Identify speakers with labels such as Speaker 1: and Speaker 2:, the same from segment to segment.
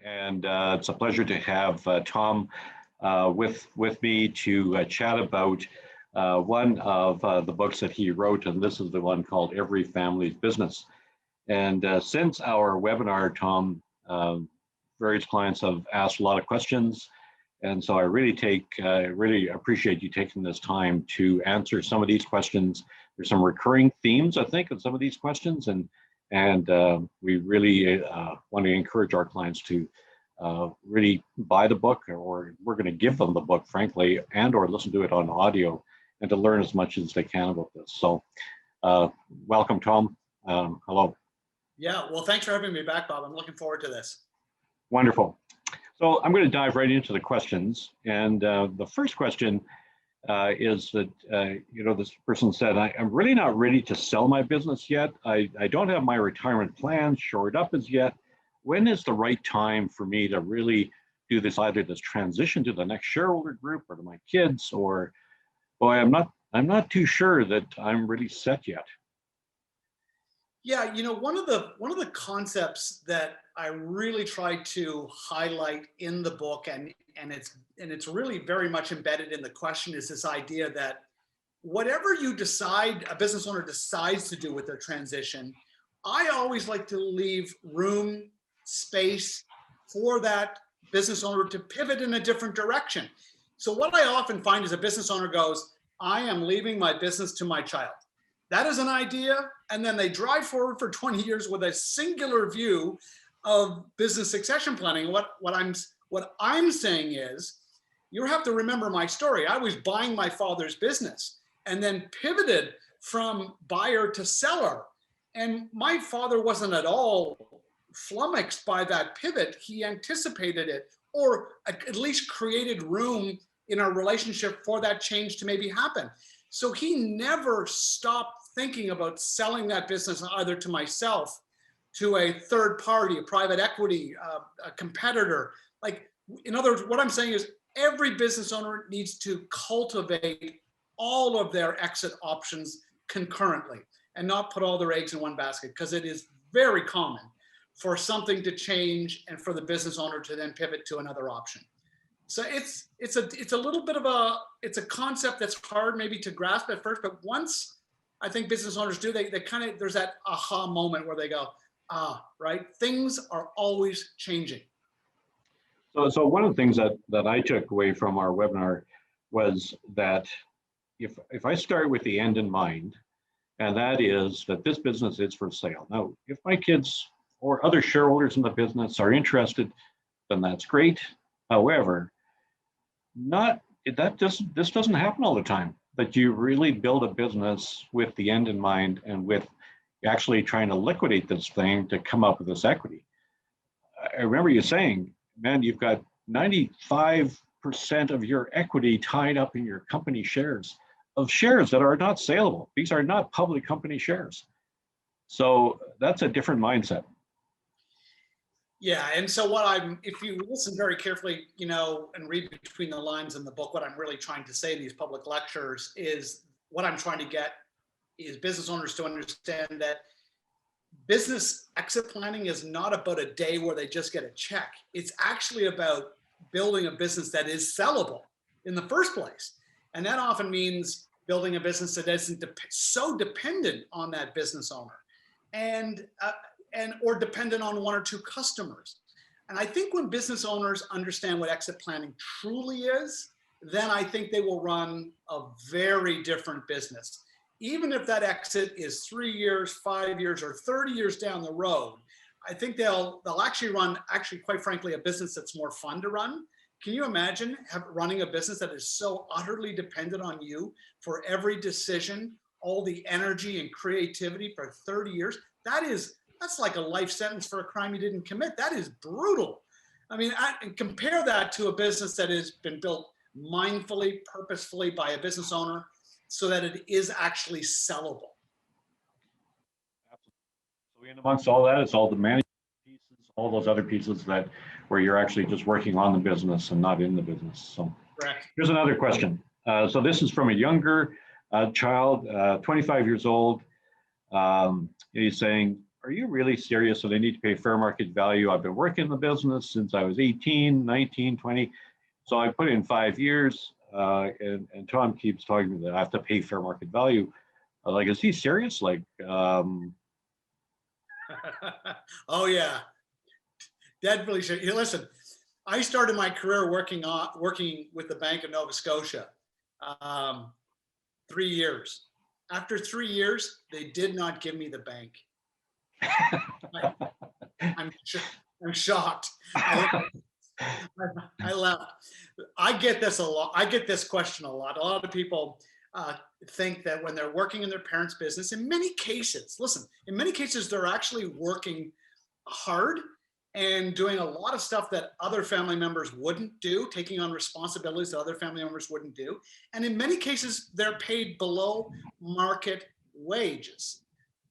Speaker 1: and it's a pleasure to have Tom with me to chat about one of the books that he wrote, and this is the one called Every Family's Business. And since our webinar, Tom, various clients have asked a lot of questions, and so I really appreciate you taking this time to answer some of these questions. There's some recurring themes, I think, of some of these questions, and we really want to encourage our clients to really buy the book, or we're going to give them the book, frankly, and or listen to it on audio, and to learn as much as they can about this. So welcome, Tom. Hello.
Speaker 2: Yeah, well, thanks for having me back, Bob. I'm looking forward to this.
Speaker 1: Wonderful. So I'm going to dive right into the questions. And the first question is that, this person said, I'm really not ready to sell my business yet. I don't have my retirement plan shored up as yet. When is the right time for me to really do this, either this transition to the next shareholder group or to my kids, or, boy, I'm not too sure that I'm really set yet.
Speaker 2: Yeah, one of the concepts that I really try to highlight in the book, and it's really very much embedded in the question, is this idea that whatever you decide, a business owner decides to do with their transition, I always like to leave room, space for that business owner to pivot in a different direction. So what I often find is a business owner goes, I am leaving my business to my child. That is an idea, and then they drive forward for 20 years with a singular view of business succession planning. What I'm saying is, you have to remember my story. I was buying my father's business and then pivoted from buyer to seller. And my father wasn't at all flummoxed by that pivot. He anticipated it, or at least created room in our relationship for that change to maybe happen. So he never stopped thinking about selling that business either to myself, to a third party, a private equity, a competitor. Like, in other words, what I'm saying is every business owner needs to cultivate all of their exit options concurrently and not put all their eggs in one basket, because it is very common for something to change and for the business owner to then pivot to another option. So it's a little bit of a concept that's hard maybe to grasp at first, but once I think business owners do, they kind of, there's that aha moment where they go, right? Things are always changing.
Speaker 1: So one of the things that I took away from our webinar was that if I start with the end in mind, and that is that this business is for sale. Now, if my kids or other shareholders in the business are interested, then that's great. However, this doesn't happen all the time, that you really build a business with the end in mind and with actually trying to liquidate this thing to come up with this equity. I remember you saying, man, you've got 95% of your equity tied up in your company shares, of shares that are not saleable. These are not public company shares. So that's a different mindset.
Speaker 2: Yeah, and so if you listen very carefully, and read between the lines in the book, what I'm really trying to say in these public lectures is, what I'm trying to get is business owners to understand that business exit planning is not about a day where they just get a check. It's actually about building a business that is sellable in the first place. And that often means building a business that isn't so dependent on that business owner, or dependent on one or two customers. And I think when business owners understand what exit planning truly is, then I think they will run a very different business. Even if that exit is 3 years, 5 years, or 30 years down the road, I think they'll actually run, quite frankly, a business that's more fun to run. Can you imagine running a business that is so utterly dependent on you for every decision, all the energy and creativity for 30 years? That's like a life sentence for a crime you didn't commit. That is brutal. I mean, and compare that to a business that has been built mindfully, purposefully by a business owner so that it is actually sellable.
Speaker 1: So in amongst all that, it's all the management pieces, all those other pieces where you're actually just working on the business and not in the business. So
Speaker 2: correct.
Speaker 1: Here's another question. So this is from a younger child, 25 years old. He's saying, are you really serious that I need to pay fair market value? I've been working in the business since I was 18, 19, 20. So I put in 5 years, and Tom keeps talking to me that I have to pay fair market value. Like, is he serious? Like,
Speaker 2: Oh yeah, definitely. Hey, listen, I started my career working with the Bank of Nova Scotia. 3 years. After 3 years, they did not give me the bank. I'm shocked. I left. I get this a lot. I get this question a lot. A lot of people think that when they're working in their parents' business, in many cases, listen, in many cases, they're actually working hard and doing a lot of stuff that other family members wouldn't do, taking on responsibilities that other family members wouldn't do. And in many cases, they're paid below market wages.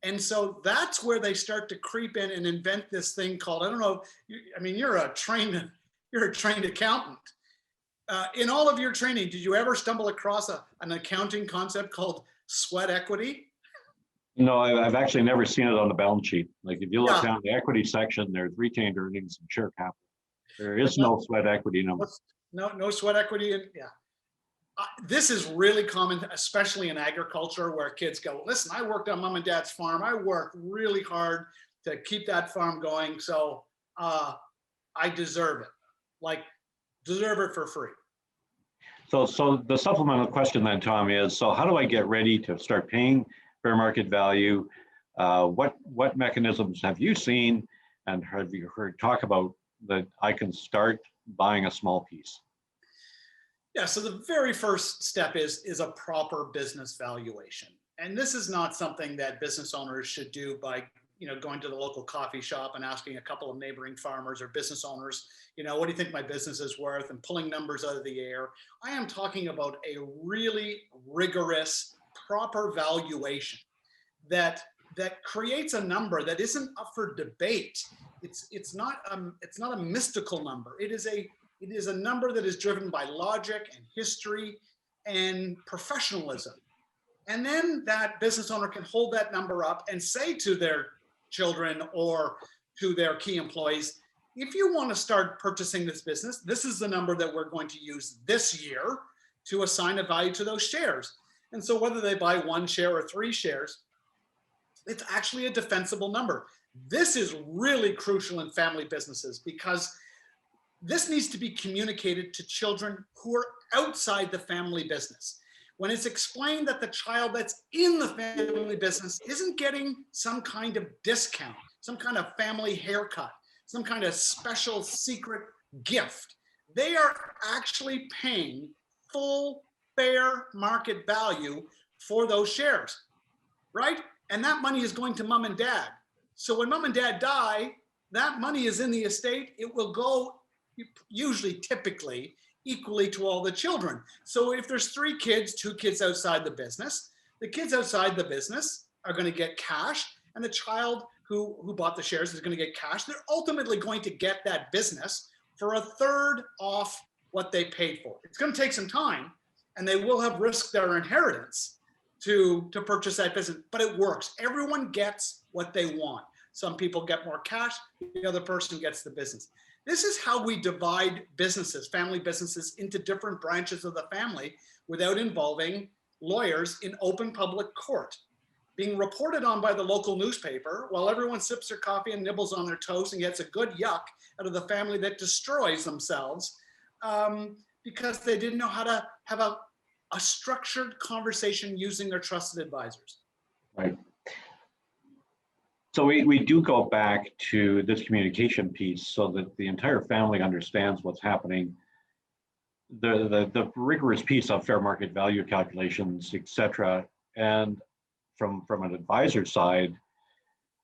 Speaker 2: And so that's where they start to creep in and invent this thing called, I don't know, I mean, you're a trained accountant. In all of your training, did you ever stumble across an accounting concept called sweat equity?
Speaker 1: No, I've actually never seen it on the balance sheet. Like, if you look down the equity section, there's retained earnings and share capital. There is no sweat equity number.
Speaker 2: No sweat equity. And yeah, this is really common, especially in agriculture, where kids go, listen, I worked on mom and dad's farm. I worked really hard to keep that farm going. So I deserve it. Like, deserve it for free.
Speaker 1: So the supplemental question then, Tom, is, so how do I get ready to start paying fair market value? What mechanisms have you seen, and have you heard talk about that I can start buying a small piece?
Speaker 2: Yeah, so the very first step is a proper business valuation. And this is not something that business owners should do by going to the local coffee shop and asking a couple of neighboring farmers or business owners, what do you think my business is worth, and pulling numbers out of the air. I am talking about a really rigorous, proper valuation that creates a number that isn't up for debate. It's not a mystical number. It is a number that is driven by logic and history and professionalism. And then that business owner can hold that number up and say to their children or to their key employees, if you want to start purchasing this business, this is the number that we're going to use this year to assign a value to those shares. And so whether they buy 1 share or 3 shares, it's actually a defensible number. This is really crucial in family businesses because this needs to be communicated to children who are outside the family business. When it's explained that the child that's in the family business isn't getting some kind of discount, some kind of family haircut, some kind of special secret gift, they are actually paying full fair market value for those shares, right? And that money is going to mom and dad. So when mom and dad die, that money is in the estate. It will go usually, typically, equally to all the children. So if there's 3 kids, 2 kids outside the business, the kids outside the business are going to get cash, and the child who bought the shares is going to get cash. They're ultimately going to get that business for a third off what they paid for. It's going to take some time, and they will have risked their inheritance to purchase that business, but it works. Everyone gets what they want. Some people get more cash, the other person gets the business. This is how we divide businesses, family businesses, into different branches of the family without involving lawyers in open public court, being reported on by the local newspaper while everyone sips their coffee and nibbles on their toast and gets a good yuck out of the family that destroys themselves because they didn't know how to have a structured conversation using their trusted advisors.
Speaker 1: Right. So we do go back to this communication piece so that the entire family understands what's happening. The rigorous piece of fair market value calculations, et cetera. And from an advisor side,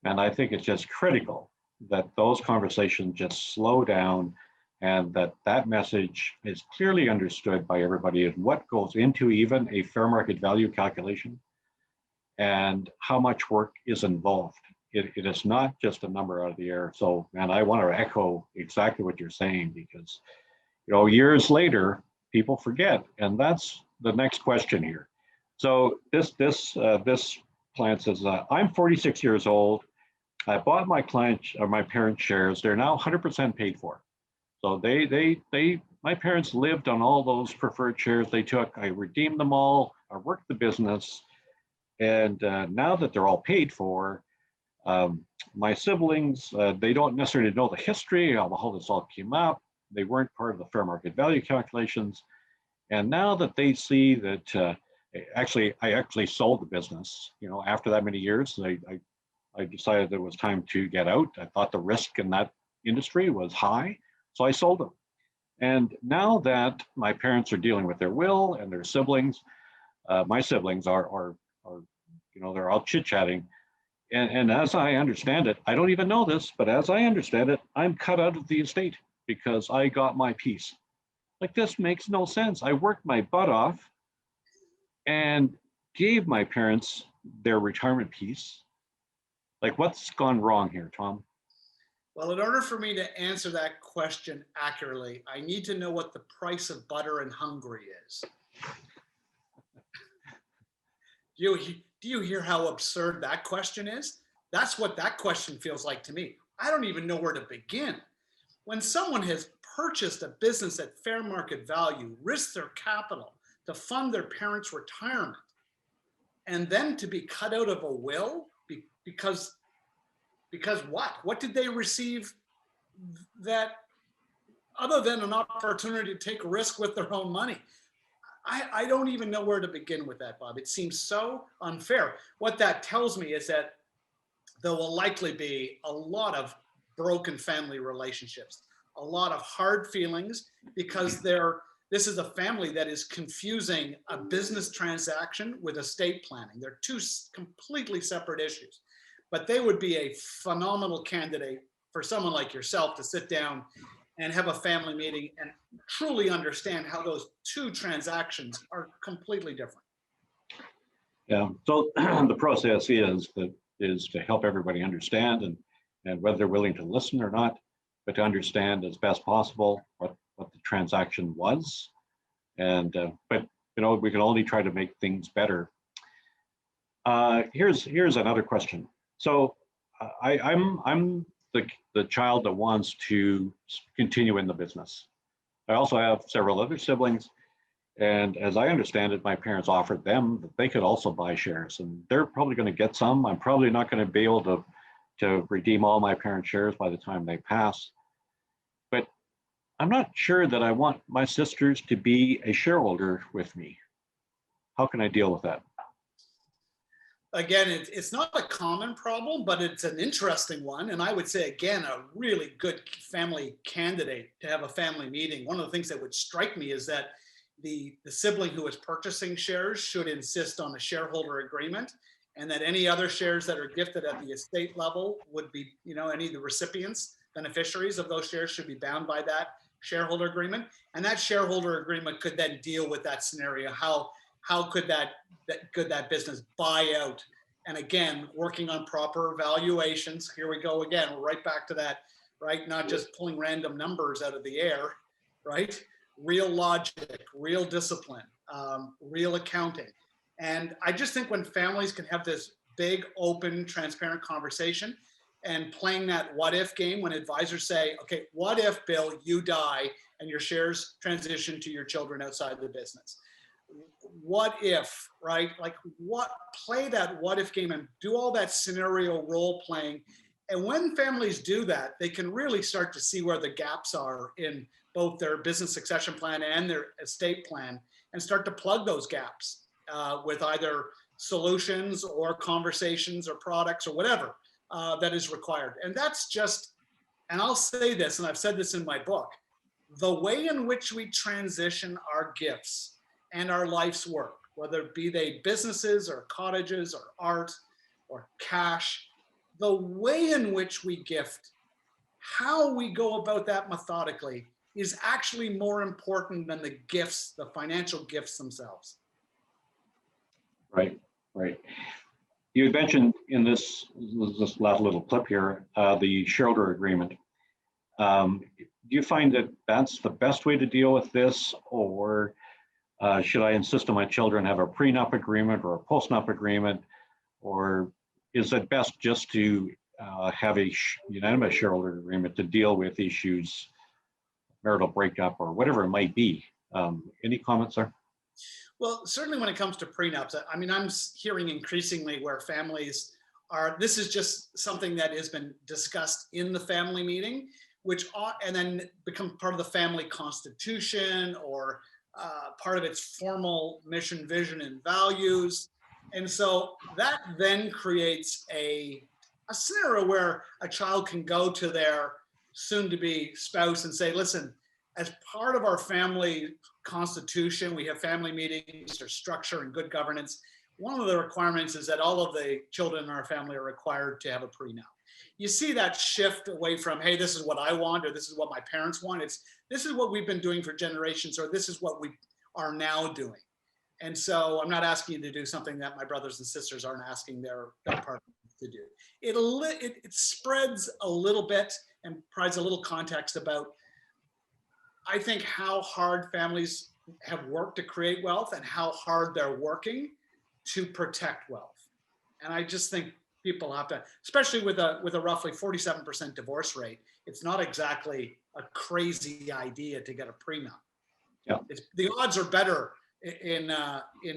Speaker 1: and I think it's just critical that those conversations just slow down and that message is clearly understood by everybody and what goes into even a fair market value calculation and how much work is involved. It is not just a number out of the air. So, and I want to echo exactly what you're saying because, years later, people forget, and that's the next question here. So this client says, I'm 46 years old. I bought my my parents' shares. They're now 100% paid for. So my parents lived on all those preferred shares they took. I redeemed them all. I worked the business, and now that they're all paid for, my siblings, they don't necessarily know the history of how this all came up. They weren't part of the fair market value calculations. And now that they see that, I actually sold the business, after that many years, I decided it was time to get out. I thought the risk in that industry was high, so I sold them. And now that my parents are dealing with their will and their siblings, my siblings are they're all chit-chatting. And as I understand it, I don't even know this, but as I understand it, I'm cut out of the estate because I got my piece. Like, this makes no sense. I worked my butt off and gave my parents their retirement piece. Like, what's gone wrong here, Tom?
Speaker 2: Well, in order for me to answer that question accurately, I need to know what the price of butter in Hungary is. Do you hear how absurd that question is? That's what that question feels like to me. I don't even know where to begin. When someone has purchased a business at fair market value, risked their capital to fund their parents' retirement, and then to be cut out of a will because what? What did they receive that other than an opportunity to take a risk with their own money? I don't even know where to begin with that, Bob. It seems so unfair. What that tells me is that there will likely be a lot of broken family relationships, a lot of hard feelings, because this is a family that is confusing a business transaction with estate planning. They're two completely separate issues, but they would be a phenomenal candidate for someone like yourself to sit down and have a family meeting and truly understand how those two transactions are completely different.
Speaker 1: Yeah, so the process is to help everybody understand, and whether they're willing to listen or not, but to understand as best possible what the transaction was. And but we can only try to make things better. Here's another question. So I'm the child that wants to continue in the business. I also have several other siblings, and as I understand it, my parents offered them that they could also buy shares, and they're probably going to get some. I'm probably not going to be able to redeem all my parents' shares by the time they pass. But I'm not sure that I want my sisters to be a shareholder with me. How can I deal with that?
Speaker 2: Again, it's not a common problem, but it's an interesting one. And I would say, again, a really good family candidate to have a family meeting. One of the things that would strike me is that the sibling who is purchasing shares should insist on a shareholder agreement, and that any other shares that are gifted at the estate level would be, any of the recipients, beneficiaries of those shares should be bound by that shareholder agreement. And that shareholder agreement could then deal with that scenario. How could that business buy out? And again, working on proper valuations. Here we go again. We're right back to that, right? Not just pulling random numbers out of the air, right? Real logic, real discipline, real accounting. And I just think when families can have this big, open, transparent conversation and playing that what if game, when advisors say, okay, what if, Bill, you die and your shares transition to your children outside the business? What if, right? Play that what if game and do all that scenario role playing. And when families do that, they can really start to see where the gaps are in both their business succession plan and their estate plan, and start to plug those gaps with either solutions or conversations or products or whatever that is required. And that's just, and I'll say this, and I've said this in my book, the way in which we transition our gifts and our life's work, whether it be they businesses or cottages or art or cash, the way in which we gift, how we go about that methodically is actually more important than the gifts, the financial gifts themselves.
Speaker 1: Right. You had mentioned in this last little clip here, the shareholder agreement. Do you find that that's the best way to deal with this, or should I insist on my children have a prenup agreement or a postnup agreement, or is it best just to have a unanimous shareholder agreement to deal with issues, marital breakup or whatever it might be. Any comments there?
Speaker 2: Well, certainly when it comes to prenups, I mean, I'm hearing increasingly where families are, this is just something that has been discussed in the family meeting, which and then become part of the family constitution or part of its formal mission, vision, and values. And so that then creates a scenario where a child can go to their soon-to-be spouse and say, listen, as part of our family constitution, we have family meetings, there's structure and good governance. One of the requirements is that all of the children in our family are required to have a prenup. You see that shift away from, hey, this is what I want, or this is what my parents want. It's, this is what we've been doing for generations, or this is what we are now doing. And so I'm not asking you to do something that my brothers and sisters aren't asking their partners to do. It spreads a little bit and provides a little context about, I think, how hard families have worked to create wealth and how hard they're working to protect wealth. And I just think people have to, especially with a roughly 47% divorce rate, it's not exactly a crazy idea to get a prenup.
Speaker 1: Yeah.
Speaker 2: The odds are better in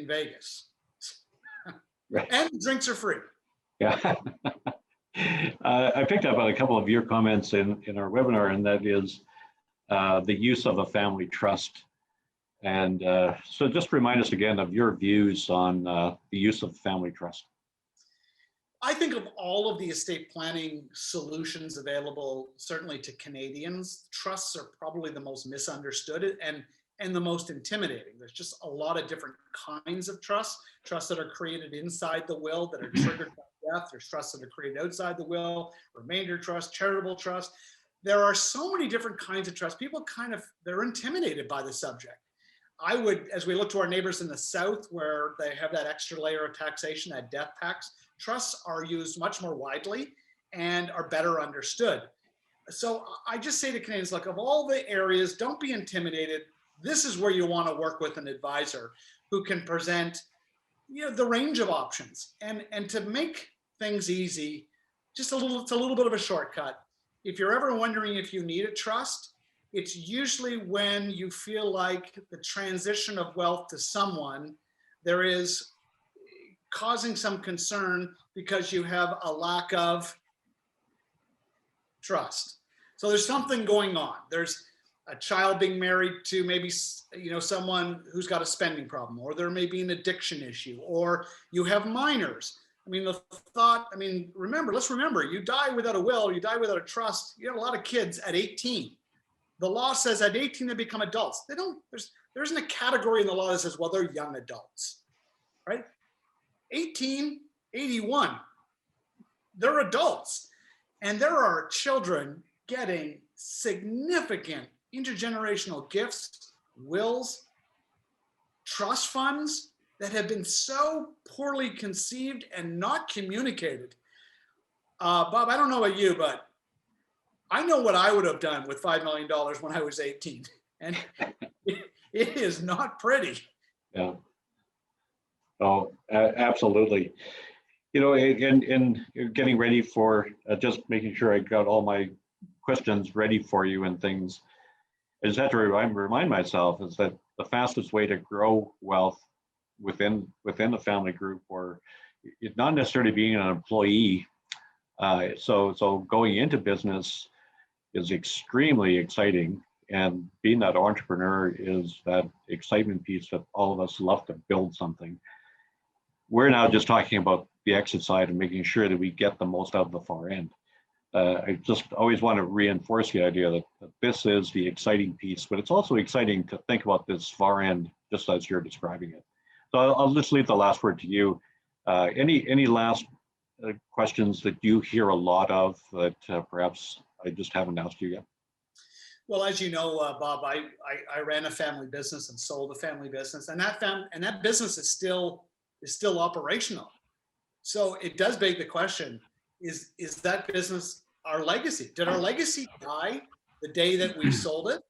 Speaker 2: Vegas.
Speaker 1: Right.
Speaker 2: And drinks are free.
Speaker 1: Yeah. I picked up on a couple of your comments in our webinar, and that is the use of a family trust. And so just remind us again of your views on the use of family trust.
Speaker 2: I think of all of the estate planning solutions available, certainly to Canadians, trusts are probably the most misunderstood and the most intimidating. There's just a lot of different kinds of trusts that are created inside the will that are triggered by death. There's trusts that are created outside the will, remainder trust, charitable trust. There are so many different kinds of trusts. People they're intimidated by the subject. I would, as we look to our neighbors in the South, where they have that extra layer of taxation, that death tax, trusts are used much more widely and are better understood. So I just say to Canadians, look, of all the areas, don't be intimidated. This is where you want to work with an advisor who can present, the range of options. And to make things easy, it's a little bit of a shortcut. If you're ever wondering if you need a trust, it's usually when you feel like the transition of wealth to someone, there is causing some concern because you have a lack of trust. So there's something going on. There's a child being married to maybe, someone who's got a spending problem, or there may be an addiction issue, or you have minors. Let's remember, you die without a will, you die without a trust. You have a lot of kids at 18. The law says at 18 they become adults. There isn't a category in the law that says, well, they're young adults, right? 18, 81, they're adults. And there are children getting significant intergenerational gifts, wills, trust funds that have been so poorly conceived and not communicated. Bob, I don't know about you, but I know what I would have done with $5 million when I was 18. And it is not pretty.
Speaker 1: Yeah. Oh, absolutely. And getting ready for just making sure I got all my questions ready for you and things, I just have to remind myself is that the fastest way to grow wealth within a family group, or it not necessarily being an employee. So going into business is extremely exciting, and being that entrepreneur is that excitement piece that all of us love to build something. We're now just talking about the exit side and making sure that we get the most out of the far end. I just always want to reinforce the idea that this is the exciting piece, but it's also exciting to think about this far end just as you're describing it. So I'll just leave the last word to you. Any last questions that you hear a lot of that perhaps I just haven't asked you yet?
Speaker 2: Well, as you know, Bob, I ran a family business and sold a family business, and that business is still operational. So it does beg the question: is that business our legacy? Did our legacy die the day that we sold it?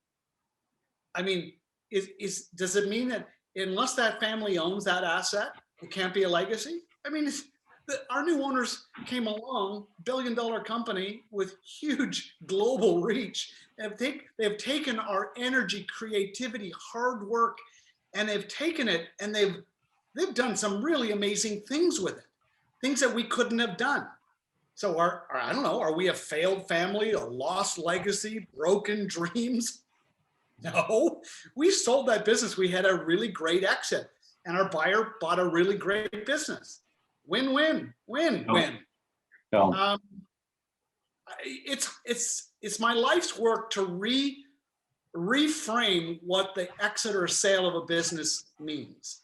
Speaker 2: I mean, does it mean that unless that family owns that asset, it can't be a legacy? I mean, Our new owners came along, billion-dollar company with huge global reach. They've taken our energy, creativity, hard work, and they've taken it and they've done some really amazing things with it, things that we couldn't have done. So I don't know, are we a failed family, a lost legacy, broken dreams? No, we sold that business. We had a really great exit, and our buyer bought a really great business. Win-win, win-win.
Speaker 1: No.
Speaker 2: It's my life's work to reframe what the exit or sale of a business means.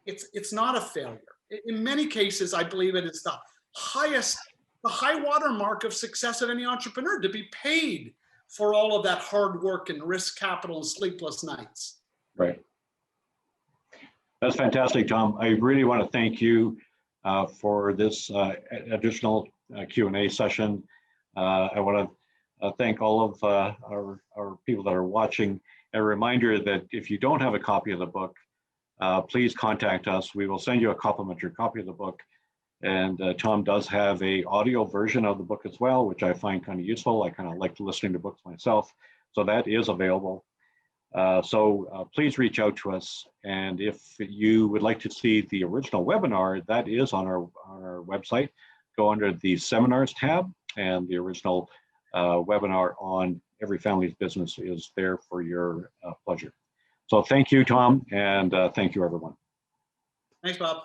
Speaker 2: It's not a failure. In many cases, I believe it is the high water mark of success of any entrepreneur, to be paid for all of that hard work and risk capital and sleepless nights.
Speaker 1: Right. That's fantastic, Tom. I really want to thank you for this additional Q&A session. I want to thank all of our people that are watching. A reminder that if you don't have a copy of the book, please contact us. We will send you a complimentary copy of the book. And Tom does have a audio version of the book as well, which I find kind of useful. I kind of like listening to books myself. So that is available. So please reach out to us. And if you would like to see the original webinar, that is on our website. Go under the seminars tab, and the original webinar on Every Family's Business is there for your pleasure. So thank you, Tom, and thank you, everyone.
Speaker 2: Thanks, Bob.